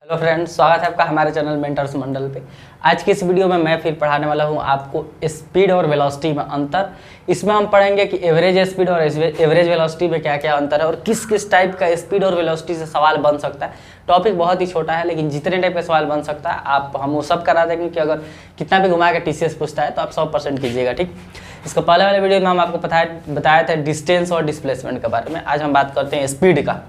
Hello friends, स्वागत है आपका हमारे चैनल मेंटर्स मंडल पे। आज की इस वीडियो में मैं फिर पढ़ाने वाला हूँ आपको स्पीड और वेलोसिटी में अंतर। इसमें हम पढ़ेंगे कि एवरेज स्पीड और एवरेज वेलोसिटी में क्या क्या अंतर है और किस किस टाइप का स्पीड और वेलोसिटी से सवाल बन सकता है। टॉपिक बहुत ही छोटा है, लेकिन जितने टाइप का सवाल बन सकता है हम वो सब करा देंगे कि अगर कितना भी घुमा के TCS पूछता है तो आप 100% कीजिएगा। ठीक, इसको पहले वाले वीडियो में हम आपको बताया था डिस्टेंस और डिस्प्लेसमेंट के बारे में। आज हम बात करते हैं स्पीड का।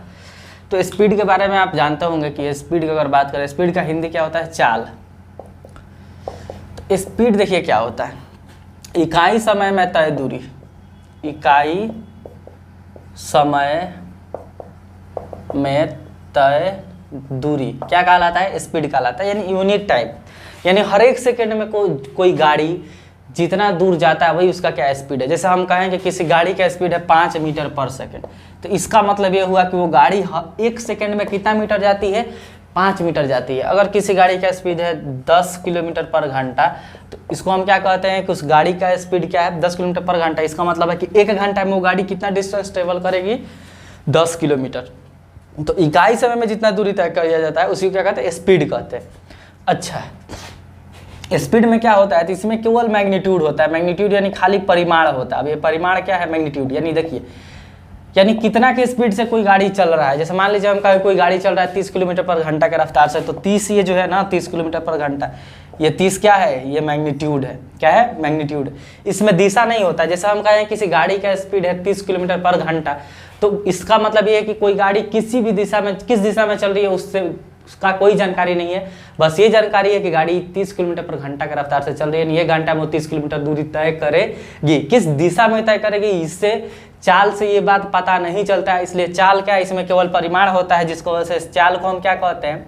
तो स्पीड के बारे में आप जानते होंगे कि स्पीड की अगर बात करें, स्पीड का हिंदी क्या होता है? चाल। तो स्पीड देखिए क्या होता है, इकाई समय में तय दूरी। इकाई समय में तय दूरी क्या कहलाता है? स्पीड कहलाता है, यानी यूनिट टाइम। यानी हर एक सेकंड में कोई गाड़ी जितना दूर जाता है वही उसका क्या स्पीड है। जैसे हम कहें कि किसी गाड़ी का स्पीड है 5 मीटर पर सेकंड, तो इसका मतलब ये हुआ कि वो गाड़ी एक सेकंड में कितना मीटर जाती है? 5 मीटर जाती है। अगर किसी गाड़ी का स्पीड है 10 किलोमीटर पर घंटा, तो इसको हम क्या कहते हैं कि उस गाड़ी का स्पीड क्या है? 10 किलोमीटर पर घंटा। इसका मतलब है कि 1 घंटा में वो गाड़ी कितना डिस्टेंस ट्रेवल करेगी? 10 किलोमीटर। तो इकाई समय में जितना दूरी तय किया जाता है उसी को क्या कहते हैं? स्पीड कहते हैं। अच्छा, स्पीड में क्या होता है? तो इसमें केवल मैग्नीट्यूड होता है। मैग्नीट्यूड यानी खाली परिमाण होता है। अब ये परिमाण क्या है? मैग्नीट्यूड। यानी देखिए, यानी कितना की स्पीड से कोई गाड़ी चल रहा है। जैसे मान लीजिए हम कहें कोई गाड़ी चल रहा है 30 किलोमीटर पर घंटा के रफ्तार से, तो 30 ये जो है ना 30 किलोमीटर पर घंटा, ये 30 क्या है? ये मैग्नीट्यूड है। क्या है? मैग्नीट्यूड। इसमें दिशा नहीं होता। जैसे हम कहें किसी गाड़ी का स्पीड है 30 किलोमीटर पर घंटा, तो इसका मतलब ये है कि कोई गाड़ी किसी भी दिशा में, किस दिशा में चल रही है उसका कोई जानकारी नहीं है। बस ये जानकारी है कि गाड़ी 30 किलोमीटर पर घंटा के रफ्तार से चल रही है। ये घंटा में 30 किलोमीटर दूरी तय करेगी। किस दिशा में तय करेगी, इससे चाल से ये बात पता नहीं चलता है। इसलिए चाल क्या है? इसमें केवल परिमाण होता है, जिसको वजह से चाल को हम क्या कहते हैं?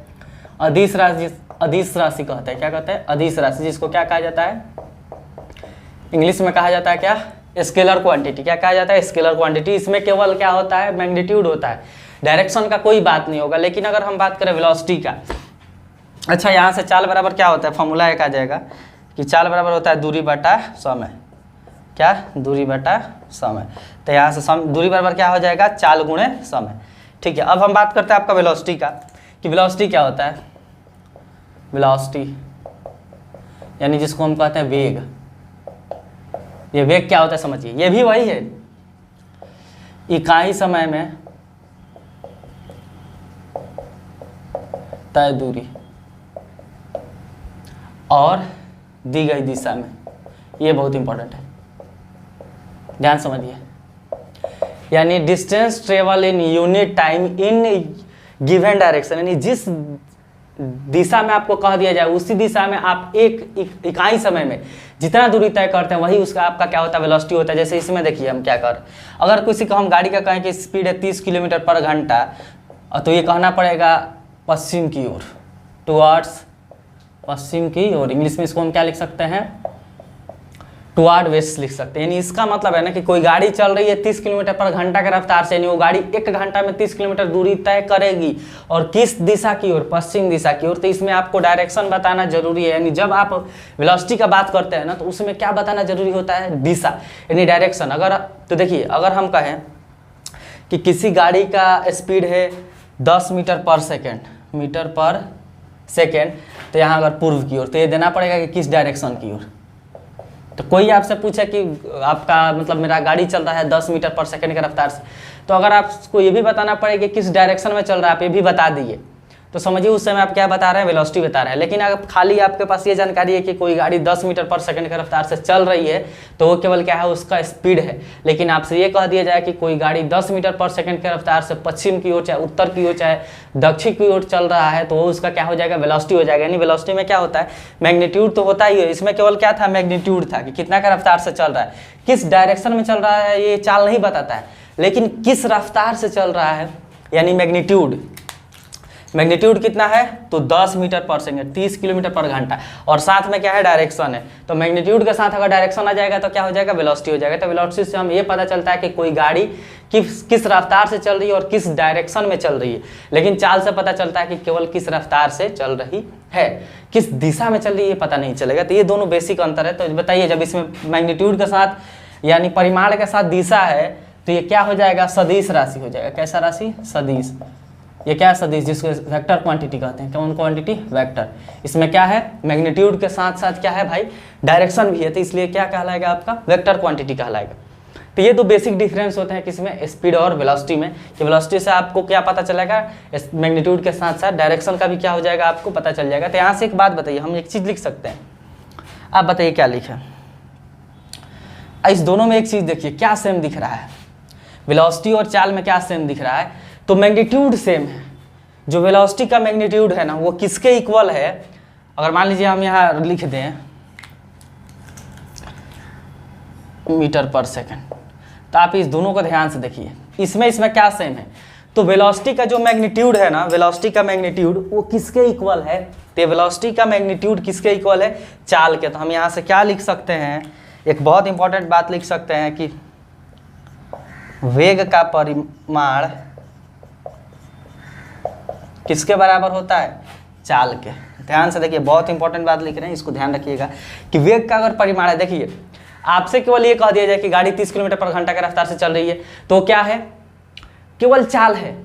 अदिश राशि। अदिश राशि कहते हैं। क्या कहते हैं? अदिश राशि, जिसको क्या कहा जाता है? इंग्लिश में कहा जाता है क्या? Scalar quantity. क्या कहा जाता है? Scalar quantity. इसमें केवल क्या होता है? मैग्नीट्यूड होता है। डायरेक्शन का कोई बात नहीं होगा। लेकिन अगर हम बात करें वेलोसिटी का, अच्छा, यहाँ से चाल बराबर क्या होता है? फॉर्मूला एक आ जाएगा कि चाल बराबर होता है दूरी बटा समय। क्या? दूरी बटा समय। तो यहाँ से दूरी बराबर क्या हो जाएगा? चाल गुणे समय। ठीक है, अब हम बात करते हैं आपका वेलोसिटी का, कि वेलोसिटी क्या होता है? वेलोसिटी यानी जिसको हम कहते हैं वेग। ये वेग क्या होता है समझिए, ये भी वही है, इकाई समय में तय दूरी और दी गई दिशा में। ये बहुत इंपॉर्टेंट है, ध्यान समझिए। यानी distance travel in unit time in given direction, यानी जिस दिशा में आपको कह दिया जाए उसी दिशा में आप एक इकाई समय में जितना दूरी तय करते हैं वही उसका आपका क्या होता है? वेलोसिटी होता है। जैसे इसमें देखिए हम क्या कर, अगर किसी को हम गाड़ी का कहें कि स्पीड है 30 किलोमीटर पर घंटा, तो ये कहना पड़ेगा पश्चिम की ओर, टुवर्ड्स, पश्चिम की ओर। इंग्लिश में इसको हम क्या लिख सकते हैं? टुवर्ड वेस्ट लिख सकते हैं। यानी इसका मतलब है ना कि कोई गाड़ी चल रही है 30 किलोमीटर पर घंटा के रफ्तार से, यानी वो गाड़ी 1 घंटा में 30 किलोमीटर दूरी तय करेगी। और किस दिशा की ओर? पश्चिम दिशा की ओर। तो इसमें आपको डायरेक्शन बताना जरूरी है। यानी जब आप वेलोसिटी का बात करते हैं ना, तो उसमें क्या बताना जरूरी होता है? दिशा, यानी डायरेक्शन। अगर तो देखिए, अगर हम कहें कि किसी गाड़ी का स्पीड है 10 मीटर पर सेकेंड, तो यहाँ अगर पूर्व की ओर, तो ये देना पड़ेगा कि किस डायरेक्शन की ओर। तो कोई आपसे पूछे कि आपका मतलब मेरा गाड़ी चल रहा है 10 मीटर पर सेकेंड के रफ्तार से, तो अगर आपको ये भी बताना पड़ेगा कि किस डायरेक्शन में चल रहा है, आप ये भी बता दिए, तो समझिए उस समय आप क्या बता रहे हैं? वेलोसिटी बता रहे हैं। लेकिन अगर खाली आपके पास ये जानकारी है कि कोई गाड़ी 10 मीटर पर सेकंड के रफ्तार से चल रही है, तो वो केवल क्या है? उसका स्पीड है। लेकिन आपसे ये कह दिया जाए कि कोई गाड़ी 10 मीटर पर सेकंड के रफ्तार से पश्चिम की ओर, चाहे उत्तर की ओर, चाहे दक्षिण की ओर चल रहा है, तो वो उसका क्या हो जाएगा? वेलोसिटी हो जाएगा। यानी वेलोसिटी में क्या होता है? मैग्नीट्यूड तो होता ही है। इसमें केवल क्या था? मैग्नीट्यूड था कि कितना का रफ्तार से चल रहा है, किस डायरेक्शन में चल रहा है, ये चाल नहीं बताता है। लेकिन किस रफ्तार से चल रहा है, यानी मैग्नीट्यूड। मैग्नीट्यूड कितना है? तो 10 मीटर पर सेकंड, 30 किलोमीटर पर घंटा। और साथ में क्या है? डायरेक्शन है। तो मैग्नीट्यूड के साथ अगर डायरेक्शन आ जाएगा तो क्या हो जाएगा? वेलोसिटी हो जाएगा। तो वेलोसिटी से हम ये पता चलता है कि कोई गाड़ी किस रफ्तार से चल रही है और किस डायरेक्शन में चल रही है। लेकिन चाल से पता चलता है कि केवल किस रफ्तार से चल रही है, किस दिशा में चल रही है ये पता नहीं चलेगा। तो ये दोनों बेसिक अंतर है। तो बताइए, जब इसमें मैग्नीट्यूड के साथ यानी परिमाण के साथ दिशा है, तो ये क्या हो जाएगा? सदिश राशि हो जाएगा। कैसा राशि? सदिश। ये क्या है सदिश, जिसको वेक्टर क्वांटिटी कहते हैं। कौन क्वांटिटी? वेक्टर। इसमें क्या है, मैग्नीट्यूड के साथ साथ क्या है भाई, डायरेक्शन भी है, तो इसलिए क्या कहलाएगा आपका, वेक्टर क्वांटिटी कहलाएगा। तो ये दो बेसिक डिफरेंस होते हैं किसमें, स्पीड और वेलोसिटी में। कि वेलोसिटी से आपको क्या पता चलेगा, मैग्नीट्यूड के साथ साथ डायरेक्शन का भी क्या हो जाएगा, आपको पता चल जाएगा। तो यहाँ से एक बात बताइए, हम एक चीज़ लिख सकते हैं, आप बताइए क्या लिखें। इस दोनों में एक चीज़ देखिए, क्या सेम दिख रहा है, वेलोसिटी और चाल में क्या सेम दिख रहा है, तो मैग्नीट्यूड सेम है। जो वेलोसिटी का मैग्नीट्यूड है ना, वो किसके इक्वल है, अगर मान लीजिए हम यहाँ लिख दें मीटर पर सेकंड, तो आप इस दोनों को ध्यान से देखिए, इसमें क्या सेम है, तो वेलोसिटी का जो मैग्नीट्यूड है ना, वेलोसिटी का मैग्नीट्यूड वो किसके इक्वल है, तो वेलोसिटी का मैग्नीट्यूड किसके इक्वल है, चाल के। तो हम यहाँ से क्या लिख सकते हैं, एक बहुत इंपॉर्टेंट बात लिख सकते हैं कि वेग का परिमाण किसके बराबर होता है, चाल के। ध्यान से देखिए, बहुत इंपॉर्टेंट बात लिख रहे हैं, इसको ध्यान रखिएगा कि वेग का अगर परिमाण है, देखिए आपसे केवल ये कह दिया जाए कि गाड़ी 30 किलोमीटर पर घंटा की रफ्तार से चल रही है, तो क्या है, केवल चाल है।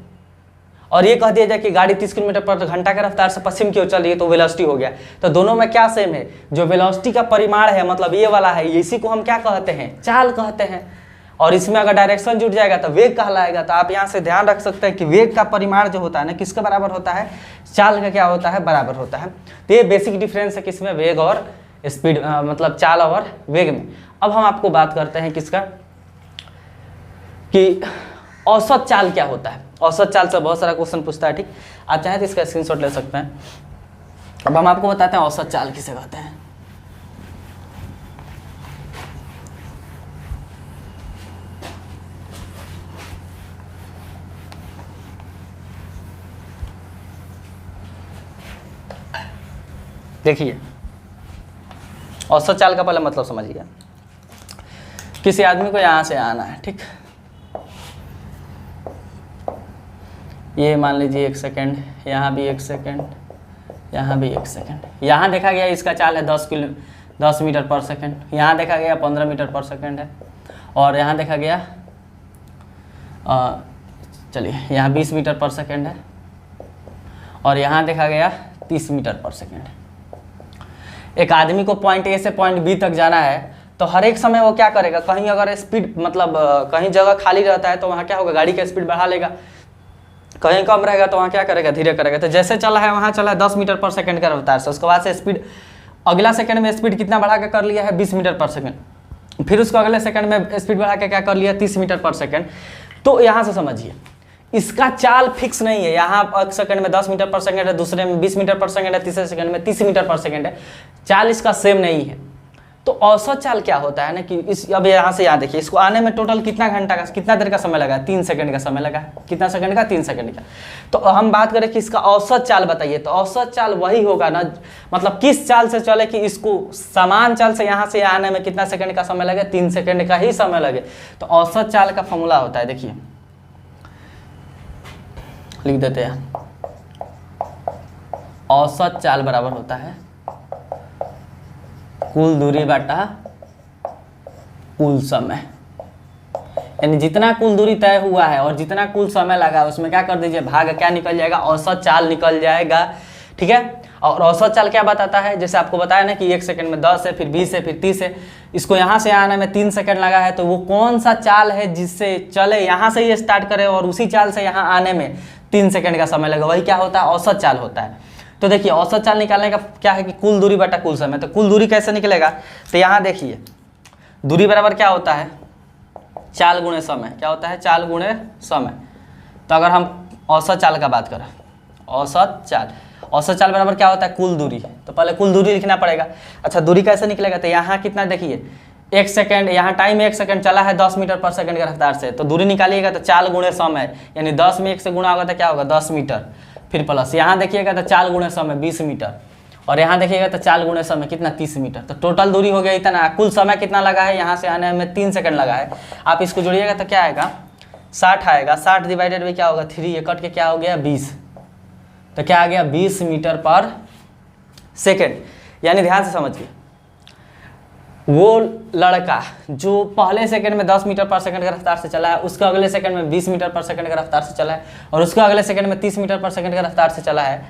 और ये कह दिया जाए कि गाड़ी 30 किलोमीटर पर घंटा की रफ्तार से पश्चिम की ओर चल रही है, तो वेलोसिटी हो गया। तो दोनों में क्या सेम है, जो वेलोसिटी का परिमाण है, मतलब ये वाला है, इसी को हम क्या कहते हैं, चाल कहते हैं। और इसमें अगर डायरेक्शन जुड़ जाएगा तो वेग कहलाएगा। तो आप यहाँ से ध्यान रख सकते हैं कि वेग का परिमाण जो होता है ना, किसके बराबर होता है, चाल का क्या होता है, बराबर होता है। तो ये बेसिक डिफरेंस है किसमें, वेग और स्पीड, मतलब चाल और वेग में। अब हम आपको बात करते हैं किसका, कि औसत चाल क्या होता है। औसत चाल से बहुत सारा क्वेश्चन पूछता है, ठीक। आप चाहें तो इसका स्क्रीनशॉट ले सकते हैं। अब हम आपको बताते हैं औसत चाल किसे कहते हैं। देखिए, औसत चाल का पहले मतलब समझिए। किसी आदमी को यहाँ से आना है, ठीक, ये मान लीजिए 1 सेकेंड, यहाँ भी 1 सेकेंड, यहाँ भी 1 सेकेंड। यहाँ देखा गया इसका चाल है 10 मीटर पर सेकेंड, यहाँ देखा गया 15 मीटर पर सेकेंड है, और यहाँ देखा गया चलिए यहाँ 20 मीटर पर सेकेंड है, और यहाँ देखा गया 30 मीटर पर सेकेंड है। एक आदमी को पॉइंट ए से पॉइंट बी तक जाना है, तो हर एक समय वो क्या करेगा, कहीं अगर स्पीड मतलब कहीं जगह खाली रहता है तो वहाँ क्या होगा, गाड़ी का स्पीड बढ़ा लेगा, कहीं कम रहेगा तो वहाँ क्या करेगा, धीरे करेगा। तो जैसे चला है वहाँ चला है 10 मीटर पर सेकंड का रफ्तार से, उसके बाद से स्पीड अगला सेकंड में स्पीड कितना बढ़ा के कर लिया है, 20 मीटर पर सेकंड। फिर उसको अगले सेकंड में स्पीड बढ़ा के क्या कर लिया, 30 मीटर पर सेकंड। तो यहाँ से समझिए, इसका चाल फिक्स नहीं है। यहाँ एक सेकंड में 10 मीटर पर सेकंड है, दूसरे में 20 मीटर पर सेकंड है, तीसरे सेकंड में 30 मीटर पर सेकंड है। चाल इसका सेम नहीं है। तो औसत चाल क्या होता है ना, कि इस अब यहाँ से यहाँ देखिए, इसको आने में टोटल कितना घंटा का, कितना देर का समय लगा, 3 सेकंड का समय लगा। कितना सेकंड का, 3 सेकंड का। तो हम बात करें कि इसका औसत चाल बताइए, तो औसत चाल वही होगा ना, मतलब किस चाल से चले कि इसको समान चाल से यहाँ आने में कितना सेकंड का समय लगे, 3 सेकंड का ही समय लगे। तो औसत चाल का फॉर्मूला होता है, देखिए लिख देते हैं, औसत चाल बराबर होता है कुल दूरी बटा कुल समय। यानी जितना कुल दूरी तय हुआ है और जितना कुल समय लगा है उसमें क्या कर दीजिए, भाग क्या निकल जाएगा, औसत चाल निकल जाएगा। ठीक है। और औसत चाल क्या बताता है, जैसे आपको बताया ना कि 1 सेकंड में 10 है, फिर 20 है, फिर 30 है, इसको यहाँ से आने में 3 सेकंड लगा है, तो वो कौन सा चाल है जिससे चले, यहाँ से ये स्टार्ट करे और उसी चाल से यहाँ आने में 3 सेकंड का समय लगा, वही क्या होता है, औसत चाल होता है। तो देखिए औसत चाल निकालने का क्या है कि कुल दूरी बटा कुल समय। तो कुल दूरी कैसे निकलेगा, तो यहाँ देखिए दूरी बराबर क्या होता है, चाल गुणे समय। क्या होता है, चाल गुणे समय। तो अगर हम औसत चाल का बात करें, औसत चाल बराबर क्या होता है, कुल दूरी। तो पहले कुल दूरी लिखना पड़ेगा। अच्छा दूरी कैसे निकलेगा, तो यहाँ कितना देखिए 1 सेकंड, यहाँ टाइम 1 सेकंड चला है 10 मीटर पर सेकंड के रफ्तार से, तो दूरी निकालिएगा तो चाल गुणे समय, यानी 10 में 1 से गुणा होगा तो क्या होगा 10 मीटर, फिर प्लस यहाँ देखिएगा तो चाल गुणे समय 20 मीटर, और यहाँ देखिएगा तो चाल गुणे समय कितना 30 मीटर। तो टोटल दूरी हो गया इतना। कुल समय कितना लगा है, यहाँ से आने में 3 सेकंड लगा है। आप इसको जोड़िएगा तो क्या आएगा, 60 आएगा। 60 डिवाइडेड में क्या होगा 3, ये कट के क्या हो गया 20, तो क्या आ गया 20 मीटर पर सेकेंड। यानी ध्यान से समझिए, वो लड़का जो पहले सेकंड में 10 मीटर पर सेकंड की रफ्तार से चला है, उसका अगले सेकंड में 20 मीटर पर सेकंड की रफ्तार से चला है, और उसका अगले सेकंड में 30 मीटर पर सेकंड की रफ्तार से चला है,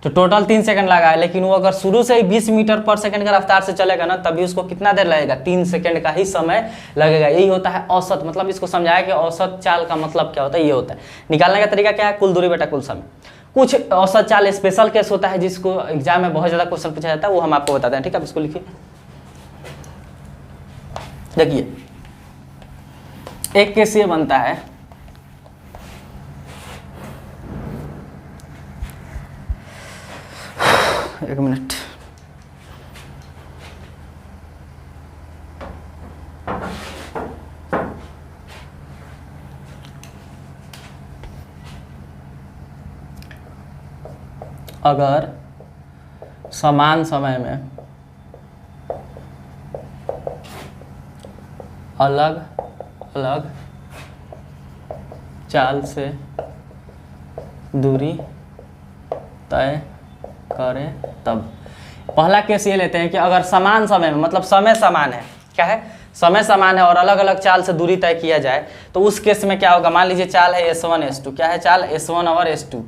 तो टोटल 3 सेकंड लगा है। लेकिन वो अगर शुरू से ही 20 मीटर पर सेकंड की रफ्तार से चलेगा ना, तभी उसको कितना देर लगेगा, 3 सेकंड का ही समय लगेगा। यही होता है औसत। मतलब इसको समझाया कि औसत चाल का मतलब क्या होता है, ये होता है। निकालने का तरीका क्या है, कुल दूरी बटा कुल समय। कुछ औसत चाल स्पेशल केस होता है जिसको एग्जाम में बहुत ज़्यादा क्वेश्चन पूछा जाता है, वो हम आपको बताते हैं। ठीक है, आप इसको लिखिए। देखिए, एक केस ये बनता है, एक मिनट, अगर समान समय में अलग अलग चाल से दूरी तय करें तब। पहला केस ये लेते हैं कि अगर समान समय में, मतलब समय समान है, क्या है, समय समान है और अलग अलग चाल से दूरी तय किया जाए, तो उस केस में क्या होगा। मान लीजिए चाल है S1 S2, क्या है चाल S1 और S2,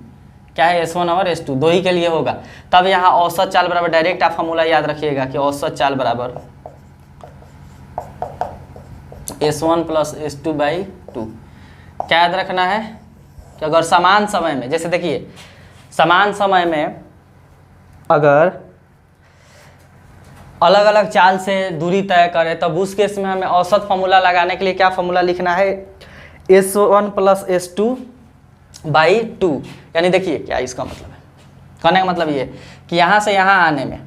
क्या है S1 और S2, दो ही के लिए होगा। तब यहाँ औसत चाल बराबर, डायरेक्ट आप फॉर्मूला याद रखिएगा कि औसत चाल बराबर S1 प्लस S2 बाई 2। क्या याद रखना है कि अगर समान समय में, जैसे देखिए समान समय में अगर अलग अलग चाल से दूरी तय करें, तब उस केस में हमें औसत फॉर्मूला लगाने के लिए क्या फॉर्मूला लिखना है, S1 प्लस S2 बाई 2। यानी देखिए क्या इसका मतलब है, कहने का मतलब ये कि यहाँ से यहाँ आने में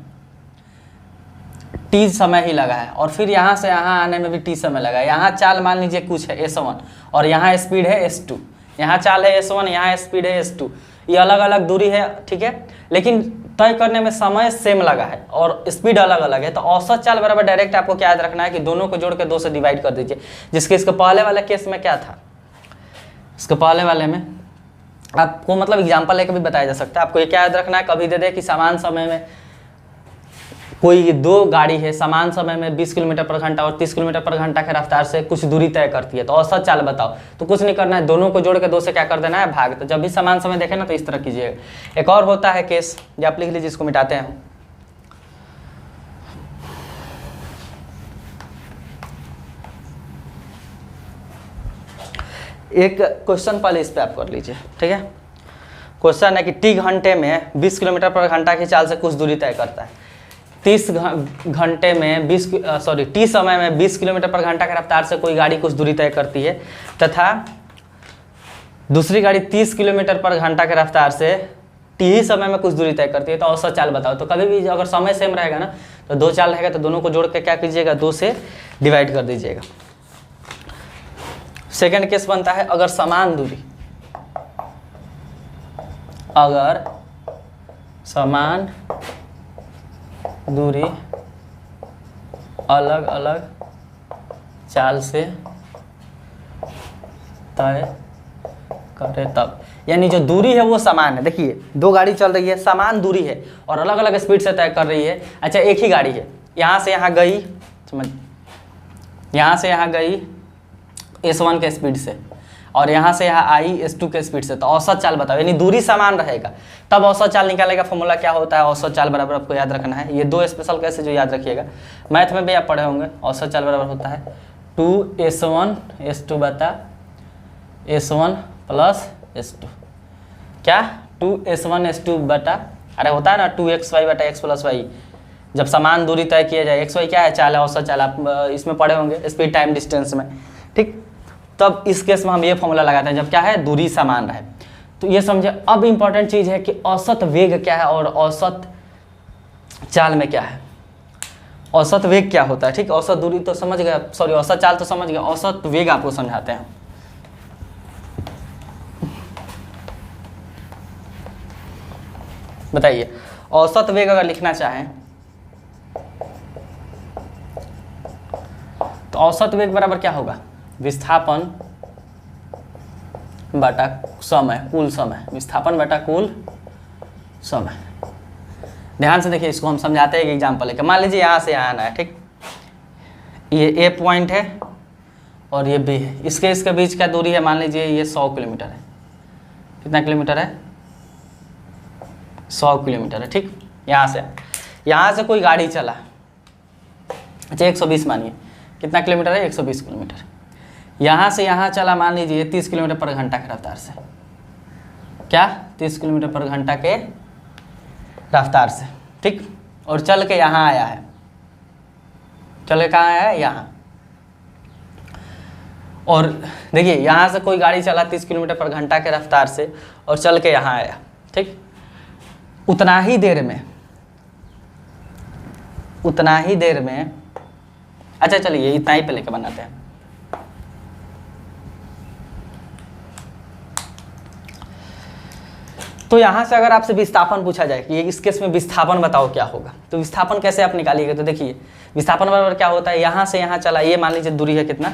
t समय ही लगा है, और फिर यहाँ से यहाँ आने में भी t समय लगा है। यहाँ चाल मान लीजिए कुछ है S1 और यहाँ स्पीड है S2, यहाँ चाल है S1, यहाँ स्पीड है S2, ये अलग अलग दूरी है, ठीक है, लेकिन तय करने में समय सेम लगा है और स्पीड अलग अलग है। तो औसत चाल बराबर डायरेक्ट आपको क्या याद रखना है कि दोनों को जोड़ के 2 से डिवाइड कर दीजिए। जिसके इसके पहले वाले केस में क्या था, इसके पहले वाले में आपको मतलब एग्जाम्पल लेकर भी बताया जा सकता है। आपको ये क्या याद रखना है, कभी दे दे कि समान समय में कोई दो गाड़ी है, समान समय में 20 किलोमीटर पर घंटा और 30 किलोमीटर पर घंटा के रफ्तार से कुछ दूरी तय करती है, तो औसत चाल बताओ। तो कुछ नहीं करना है, दोनों को जोड़ के 2 से क्या कर देना है, भाग। तो जब भी समान समय देखें ना तो इस तरह कीजिएगा। एक और होता है केस, जो आप लिख लीजिए, इसको मिटाते हैं। एक क्वेश्चन पहले इस पे आप कर लीजिए, ठीक है। क्वेश्चन है कि टी घंटे में 20 किलोमीटर पर घंटा की चाल से कुछ दूरी तय करता है। 30 घंटे में टी समय में 20 किलोमीटर पर घंटा की रफ्तार से कोई गाड़ी कुछ दूरी तय करती है, तथा दूसरी गाड़ी 30 किलोमीटर पर घंटा की रफ्तार से टी ही समय में कुछ दूरी तय करती है, तो औसत चाल बताओ। तो कभी भी अगर समय सेम रहेगा ना, तो 2 चाल रहेगा, तो दोनों को जोड़ के क्या कीजिएगा, 2 से डिवाइड कर दीजिएगा। सेकेंड केस बनता है, अगर समान दूरी, अगर समान दूरी अलग अलग चाल से तय करे तब। यानी जो दूरी है वो समान है। देखिए 2 गाड़ी चल रही है, समान दूरी है और अलग अलग स्पीड से तय कर रही है। अच्छा, एक ही गाड़ी है, यहाँ से यहाँ गई, समझ, यहाँ से यहाँ गई S1 के स्पीड से और यहाँ से यहाँ आई S2 के स्पीड से, तो औसत चाल बताओ। यानी दूरी समान रहेगा तब औसत चाल निकालेगा। फॉर्मूला क्या होता है, औसत चाल बराबर आपको याद रखना है। ये 2 स्पेशल कैसे जो याद रखिएगा, मैथ में भी आप पढ़े होंगे। औसत चाल बराबर होता है 2S1 S2 बटा S1 प्लस S2। क्या 2S1 S2 बटा, अरे होता है ना 2xy बटा x प्लस y। जब समान दूरी तय किया जाए, xy क्या है, चाल है, औसत चाल आप इसमें पढ़े होंगे स्पीड टाइम डिस्टेंस में, ठीक। तब इस केस में हम ये फॉर्मूला लगाते हैं जब क्या है, दूरी समान रहे। तो ये समझे। अब इंपॉर्टेंट चीज़ है कि औसत वेग क्या है और औसत चाल में क्या है। औसत वेग क्या होता है, ठीक। औसत दूरी तो समझ गए, सॉरी औसत चाल तो समझ गए, औसत वेग आपको समझाते हैं। बताइए, औसत वेग अगर लिखना चाहें तो औसत वेग बराबर क्या होगा, विस्थापन बटा समय, कुल समय, विस्थापन बटा कुल समय। ध्यान से देखिए, इसको हम समझाते हैं एक एग्जाम्पल लेकर। मान लीजिए यहाँ से यहाँ आना है, ठीक। ये ए पॉइंट है और ये बी है, इसके बीच क्या दूरी है, मान लीजिए ये 100 किलोमीटर है। कितना किलोमीटर है? 100 किलोमीटर है। ठीक, यहाँ से कोई गाड़ी चला, अच्छा 120 मानिए, कितना किलोमीटर है? 120 किलोमीटर। यहाँ से यहाँ चला मान लीजिए 30 किलोमीटर पर घंटा के रफ्तार से। क्या? 30 किलोमीटर पर घंटा के रफ्तार से। ठीक, और चल के यहाँ आया है। चल के कहाँ आया है? यहाँ। और देखिए यहाँ से कोई गाड़ी चला 30 किलोमीटर पर घंटा के रफ्तार से और चल के यहाँ आया। ठीक, उतना ही देर में, अच्छा चलिए इतना ही पे लेके बनाते हैं। तो यहाँ से अगर आपसे विस्थापन पूछा जाए कि इस केस में विस्थापन बताओ क्या होगा, तो विस्थापन कैसे आप निकालिएगा? तो देखिए विस्थापन बराबर क्या होता है, यहाँ से यहाँ चला, ये मान लीजिए दूरी है कितना,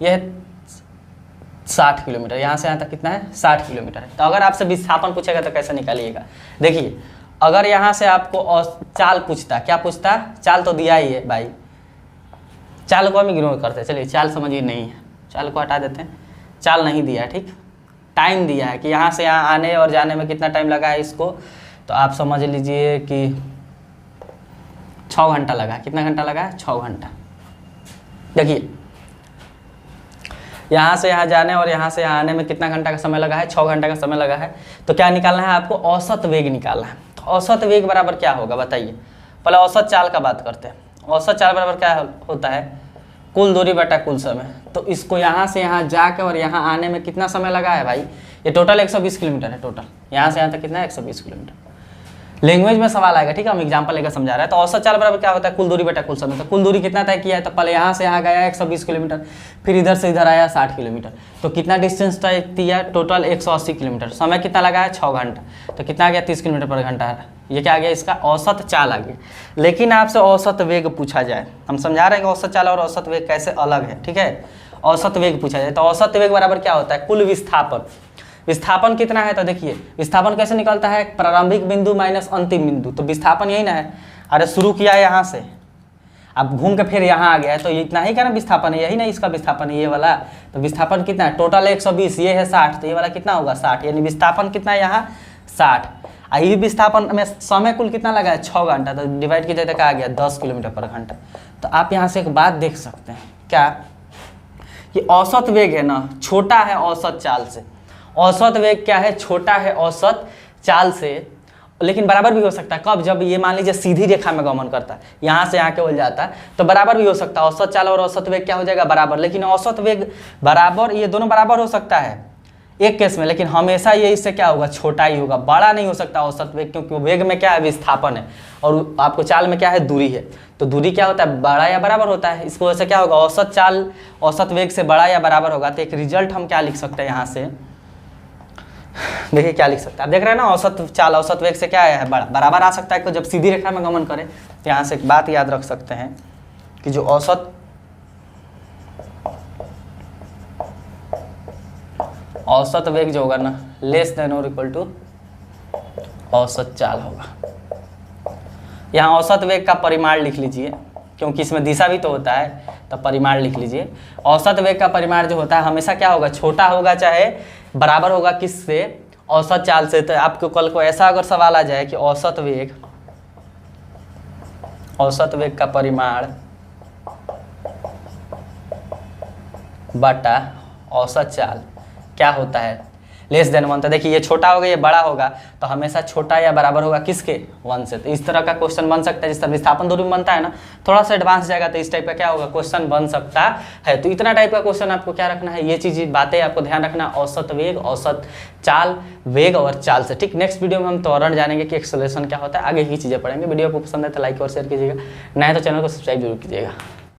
ये 60 किलोमीटर, यहाँ से यहाँ तक कितना है? 60 किलोमीटर है। तो अगर आपसे विस्थापन पूछेगा तो कैसे निकालिएगा? देखिए अगर यहाँ से आपको चाल पूछता, क्या पूछता? चाल तो दिया ही है भाई, चाल को हम इग्नोर करते हैं, चलिए चाल समझिए नहीं है, चाल को हटा देते हैं, चाल नहीं दिया है। ठीक, टाइम दिया है कि यहाँ से यहाँ आने और जाने में कितना टाइम लगा है इसको, तो आप समझ लीजिए कि 6 घंटा लगा है। कितना घंटा लगा है? 6 घंटा। देखिए यहाँ से यहाँ जाने और यहाँ से यहाँ आने में कितना घंटा का समय लगा है? 6 घंटा का समय लगा है। तो क्या निकालना है आपको? औसत वेग निकालना है। तो औसत वेग बराबर क्या होगा बताइए? पहले औसत चाल का बात करते हैं। औसत चाल बराबर क्या होता है? कुल दूरी बटा कुल समय। तो इसको यहाँ से यहाँ जाकर और यहाँ आने में कितना समय लगा है भाई? ये टोटल 120 किलोमीटर है। टोटल यहाँ से यहाँ तक कितना है? 120 किलोमीटर। लैंग्वेज में सवाल आएगा, ठीक है, हम एग्जांपल लेकर समझा रहे हैं। तो औसत चाल बराबर क्या होता है? कुल दूरी बटा कुल समय। तो कुल दूरी कितना तय किया है? तो पहले यहाँ से यहाँ गया 120 किलोमीटर, फिर इधर से इधर आया 60 किलोमीटर। तो कितना डिस्टेंस तय किया? Total 180 kilometre. समय कितना लगा है? 6 घंटा। तो कितना आ गया? 30 किलोमीटर पर घंटा। ये क्या आ गया? इसका औसत चाल आ गया। लेकिन आपसे औसत वेग पूछा जाए, हम समझा रहे हैं कि औसत चाल और औसत वेग कैसे अलग है। ठीक है, औसत वेग पूछा जाए तो औसत वेग बराबर क्या होता है? कुल विस्थापन। विस्थापन कितना है? तो देखिए विस्थापन कैसे निकलता है? प्रारंभिक बिंदु माइनस अंतिम बिंदु। तो विस्थापन यही ना है, अरे शुरू किया है यहाँ से, अब घूम के फिर यहाँ आ गया है, तो इतना ही का ना विस्थापन है, यही ना इसका विस्थापन है, ये वाला। तो विस्थापन कितना है? टोटल 120, ये है 60, तो ये वाला कितना होगा? 60। यानी विस्थापन कितना है यहाँ? 60। ये विस्थापन में समय कुल कितना लगा है? 6 घंटा। तो डिवाइड कीजिए तो क्या आ गया? 10 किलोमीटर पर घंटा। तो आप यहाँ से एक बात देख सकते हैं, क्या? ये औसत वेग है ना, छोटा है औसत चाल से। औसत वेग क्या है? छोटा है औसत चाल से, लेकिन बराबर भी हो सकता है। कब? जब ये मान लीजिए सीधी रेखा में गमन करता है, यहाँ से यहाँ केवल जाता है, तो बराबर भी हो सकता है। औसत चाल और औसत वेग क्या हो जाएगा? बराबर। लेकिन औसत वेग बराबर, ये दोनों बराबर हो सकता है एक केस में, लेकिन हमेशा ये इससे क्या होगा? छोटा ही होगा, बड़ा नहीं हो सकता औसत वेग, क्योंकि वेग में क्या है? विस्थापन है, और आपको चाल में क्या है? दूरी है। तो दूरी क्या होता है? बड़ा या बराबर होता है। इसको वजह से क्या होगा? औसत चाल औसत वेग से बड़ा या बराबर होगा। तो एक रिजल्ट हम क्या लिख सकते हैं यहाँ से? देखिए क्या लिख सकते हैं, आप देख रहे हैं ना, औसत चाल औसत वेग से क्या है? बराबर आ सकता है। तो जब सीधी रेखा में गमन करे, तो यहाँ से एक बात याद रख सकते हैं कि जो औसत वेग जो होगा ना, लेस देन और इक्वल टू औसत चाल होगा। यहाँ औसत वेग का परिमाण लिख लीजिए, क्योंकि इसमें दिशा भी तो होता है, तो परिमाण लिख लीजिए। औसत वेग का परिमाण जो होता है हमेशा क्या होगा? छोटा होगा, चाहे बराबर होगा किससे? औसत चाल से। तो आपको कल को ऐसा अगर सवाल आ जाए कि औसत वेग का परिमाण बटा औसत चाल क्या होता है? Less than 1। तो देखिए ये छोटा होगा, ये बड़ा होगा, तो हमेशा छोटा या बराबर होगा किसके? 1 से। तो इस तरह का क्वेश्चन बन सकता है, जिस तरह विस्थापन दूरी में बनता है ना, थोड़ा सा एडवांस जाएगा तो इस टाइप का क्या होगा? क्वेश्चन बन सकता है। तो इतना टाइप का क्वेश्चन आपको क्या रखना है? ये चीज़ बातें आपको ध्यान रखना, औसत वेग, औसत चाल, वेग और चाल से। ठीक, नेक्स्ट वीडियो में हम त्वरण जानेंगे कि एक्सेलरेशन क्या होता है, आगे की चीज़ें पढ़ेंगे। वीडियो को पसंद है तो लाइक और शेयर कीजिएगा, नए तो चैनल को सब्सक्राइब जरूर कीजिएगा।